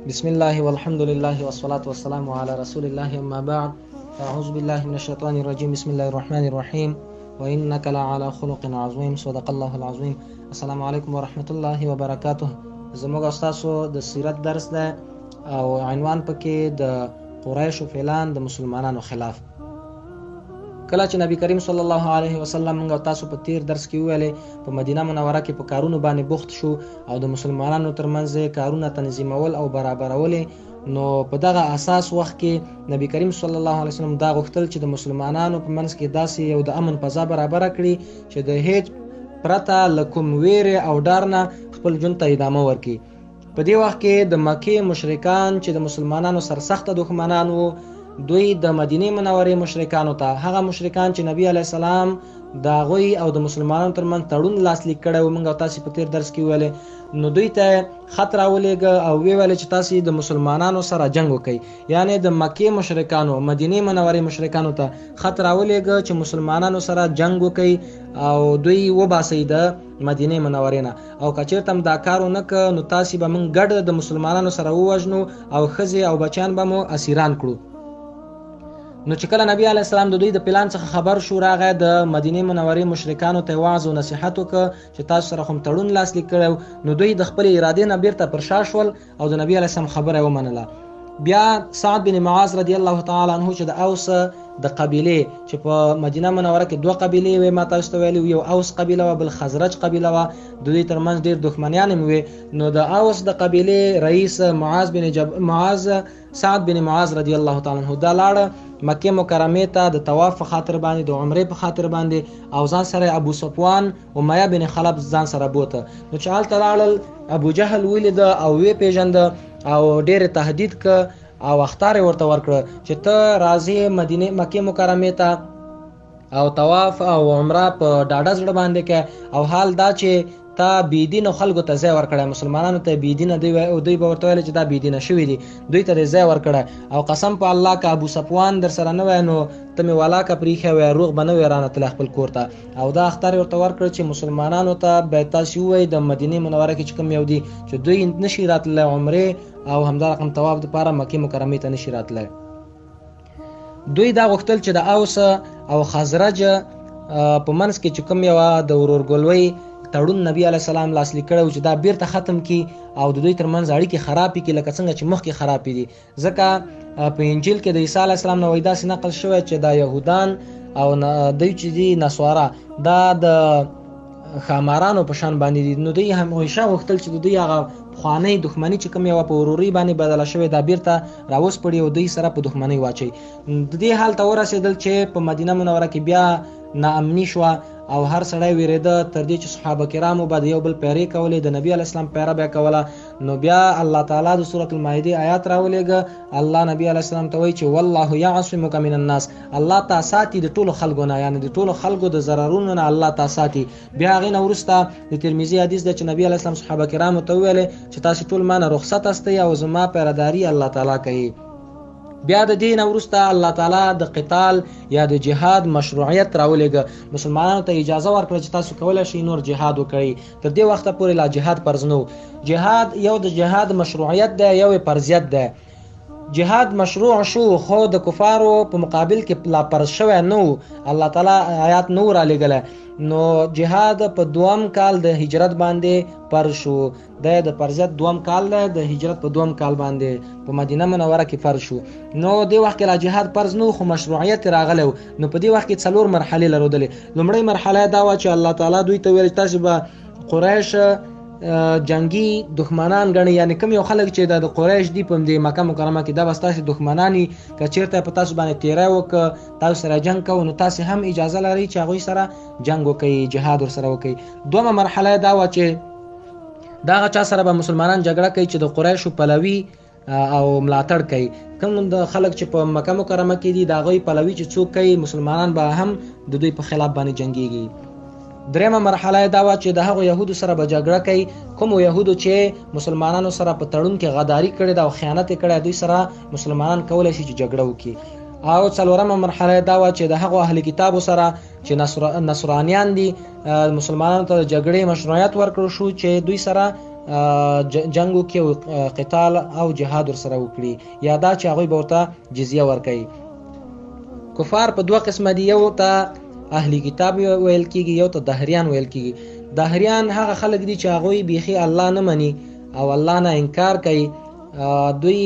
بسم الله والحمد لله والصلاة والسلام على رسول الله أما بعد أعوذ بالله من الشيطان الرجيم بسم الله الرحمن الرحيم وإنك لعلى خلق عظيم صدق الله العظيم. السلام علیکم ورحمة الله وبرکاته. زموږ استاسو د سیرت درس ده او عنوان پکې د قریش و فعلان د مسلمانانو خلاف. کله چې نبی کریم صلی الله علیه وسلم موږ تاسو په تیر درس کې ویلې په مدینه منوره کې په کارونو باندې بوخت شو او د مسلمانانو ترمنځ کارونه تنظیمول او برابرول، نو په دغه اساس وخت کې نبی کریم صلی الله علیه وسلم دا غوښتل چې د مسلمانانو په منځ کې داسې یو د امن فضا برابر کړي چې د هیڅ پرته له کوم ویرې او ډار نه خپل ژوند ته ادامه ورکړي. په دې وخت کې د مکې مشرکان چې د مسلمانانو سرسخته دښمنان وو، دوی د مدینه منورې مشرکانو ته، هغه مشرکان چې نبی علیه السلام د هغوی او د مسلمانانو ترمنځ تړون لاسلیک کړی و، موږ تاسې په تیر درس کې ویلې، نو دوی ته خط راولېږه او ویل چې تاسې د مسلمانانو سره جنګ وکئ. یعنې د مکې مشرکانو مدینه منورې مشرکانو ته خط راولېږه چې مسلمانانو سره جنګ وکئ او دوی وباسئ د مدینه منورې نه، او که چېرته هم دا کار ونه کړه نو تاسې به موږ ګډ د مسلمانانو سره ووژنو او ښځې او بچیان به مو اسیران کړو. نو چې کله نبی علیه السلام د دوی د پلان څخه خبر شو، راغی د مدینه منورې مشرکانو ته وعظ او نصیحت وکړه چې تاسو سره خو تړون لاسلیک کړی، نو دوی د خپلې ارادې نه بیرته پر شا شول او د نبی علیه السلام خبره یې ومنله. بیا سعد بن معاذ رضی الله تعالی عنه چې د اوس د قبیلې چې په مدینه منوره کې دوه قبیلې وې، ما تاسو ته ویلي، یو اوس قبیله وه بل خزرج قبیله وه، د دوی ترمنځ ډېر دښمنیان هم وې. نو د اوس د قبیلې رئیس سعد بن معاذ رضی الله تعالی عنه دا لاړه مکې مکرمې ته د طواف په خاطر باندې، د عمرې په خاطر باندې، او ځان سره ابو صفوان امیه بن خلف ځان سره بوته. نو چې هلته لاړل ابو جهل ولیده او ویې پیژنده او ډېر تهدید که او اخطار ورته ورکړه چې ته راځې مکې مکرمې ته او طواف او عمره په ډاډه زړه باندې کې، او حال دا چې تا بيدینو خلکو ته ځای ورکړی، مسلمانانو ته بيدینه دوی به ورته ویل چې دا بيدینه شوي دي، دوی ته دې ځای ورکړی، او قسم په الله که ابو صفوان در سره نه وی نو ته مې ولاکه پرېښی وی، روغ به نه وی رانه تلی خپل کور ته. او دا اخطار ورته ورکړ چې مسلمانانو ته باید تاسې ووایئ د مدینې منوره کې چې کوم یو دي چې دوی نشي راتلی عمرې او همدارقم طواف دپاره مکې مکرمې ته نشي راتلی. دوی دا غوښتل چې د اوس او خزرج په منځ کې چې کوم یوه د ورورګلوۍ تړون نبی علیه السلام لاسلیک کړی و چې دا بیرته ختم کړي او د دوی ترمنځ اړیکې خرابې کړي لکه څنګه چې مخکې خرابې دي. ځکه په انجیل کې د عیسی علیه السلام نه وایي داسې نقل شوی چې دا یهودان او دوی چې دي نصوارا دا د ښامارانو په شان باندې دي، نو دوی همیشه غوښتل چې د دوی هغه پخوانۍ دښمني چې کوم یوه په ورورۍ باندې بدله شوې دا بیرته راوسپړي او دوی سره په دښمنۍ واچوي. د دې حال ته ورسېدل چې په مدینه منوره کې بیا ناامني شوه او هر سړی ویرېده تر دې چې صحابه کرامو به د یو بل پیرې کولې، د نبي علیه السلام پیره به یې کوله. نو بیا الله تعالی د سورة المائده آیات راولېږه، الله نبي علیه السلام ته وایي چې والله یعصمک من الناس، الله تا ساتي د ټولو خلکو نه، یعنې د ټولو خلکو د ضررونو نه الله تا ساتي. بیا هغې نه وروسته د ترمذي حدیث دی چې نبي علیه السلام صحابه کرامو ته وویلې چې تاسې ټول ما نه رخصت استئ او زما پیرداري الله تعالی کوي. بیا د دې نه وروسته الله تعالی د قتال یا د جهاد مشروعیت راولېږه، مسلمانانو ته اجازه ورکړه چې تاسو کولی شئ نور جهاد وکړئ. تر دې وخته پورې لا جهاد فرض نه و. جهاد یو د جهاد مشروعیت دی، یو یې فرضیت دی. جهاد مشروع شو خو د کفارو په مقابل کې لا فرض شوی نه و، الله تعالی آیات نه و رالیږلی. نو جهاد په دوم کال د هجرت باندې فرض شو، د فرضیت دوم کال دی، د هجرت په دوم کال باندې په مدینه منوره کې فرض شو. نو دې وخت کې لا جهاد فرض نه و خو مشروعیت راغلی و. نو په دې وخت کې 4 مرحلې لرودلې. لومړۍ مرحله دا وه چې الله تعالی دوی ته ویل تاسې به قریش جنگي دښمنان ګڼي، یعنی کوم یو خلک چې د قریش دي په دې مکه مکرمه کې دا به ستاسې دښمناني، که چېرته په تاسو باندې تیری وکړه تاسو سره جنګ کوو نو تاسې هم اجازه لرئ چې هغوی سره جنګ وکړئ، جهاد ورسره وکړئ. دومه مرحله دا وه چې د هغه چا سره به مسلمانان جګړه کوي چې د قریشو پلوي او ملاتړ کوي. کوم د خلک چې په مکه مکرمه کې دي د هغوی پلوي چې څوک کوي، مسلمانان به هم د دوی په خلاف باندې جنګیږي. درېمه مرحله دا وه چې د هغو یهودو سره به جګړه کوي، کومو یهودو چې مسلمانانو سره په تړون کې غداري کړې ده او خیانت یې کړی، دوی سره مسلمانان کولی شي چې جګړه وکړي. او څلورمه مرحله دا وه چې د هغو اهل کتابو سره چې نصرانیان دي مسلمانانو ته د جګړې مشروعیت ورکړل شو چې دوی سره جنګ وکړي او قتال او جهاد ورسره وکړي، یا دا چې هغوی به ورته جزیه ورکوي. کفار په دوه قسمه دي، یو ته اهلی کتاب ویل کېږي، یو ته دهریان ویل کېږي. دهریان هغه خلک دي چې هغوی بیخي الله نه مني او الله نه انکار کوي. دوی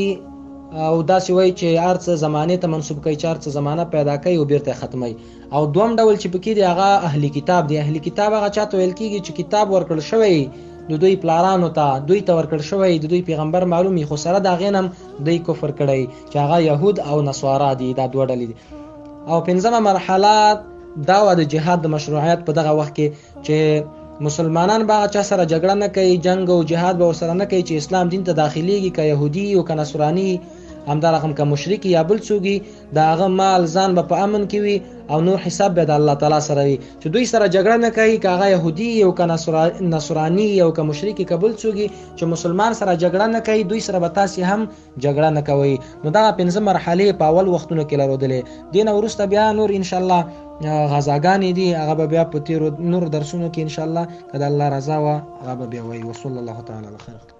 او داسې وایي چې هر څه زمانې ته منسوب کوي، چې هر څه زمانه پیدا کوي او بیرته ختموي. او دوم ډول چې پکې دی هغه اهلی کتاب دی. اهلی کتاب هغه چاته ویل کېږي چې کتاب ورکړل شوی د دوی پلارانو ته، دوی ته ورکړل شوی، د دوی پیغمبر معلومي، خو سره د هغې نه دوی کفر کړی چې هغه یهود او نصارا دي. دا دوه ډلې دي. او پنځمه مرحله دا وه د جهاد د مشروعیت په دغه وخت کې چې مسلمانان به هغه چا سره جګړه نه کوي، جنګ او جهاد به ورسره نه کوي چې اسلام دین ته داخلیږي، که یهودي او که نصراني، همدارقم که مشرک یا بل څوک، د هغه مال ځان به په امن کې وي او نور حساب به د الله تعالی سره وي. چې دوی سره جګړه نه کوي، که هغه یهودي او که نصراني او که مشرک که بل څوک، چې مسلمان سره جګړه نه کوي، دوی سره به تاسې هم جګړه نه کوئ. نو دغه 5 مرحلې په اول وختونو کې لرودلې. دې نه وروسته بیا نور انشاءالله غزاګانې دي، هغه به بیا په تیرو نور درسونو کې انشاءالله که د الله رضا وه هغه به بیا وایي. وصلی الله تعالی علی خیر.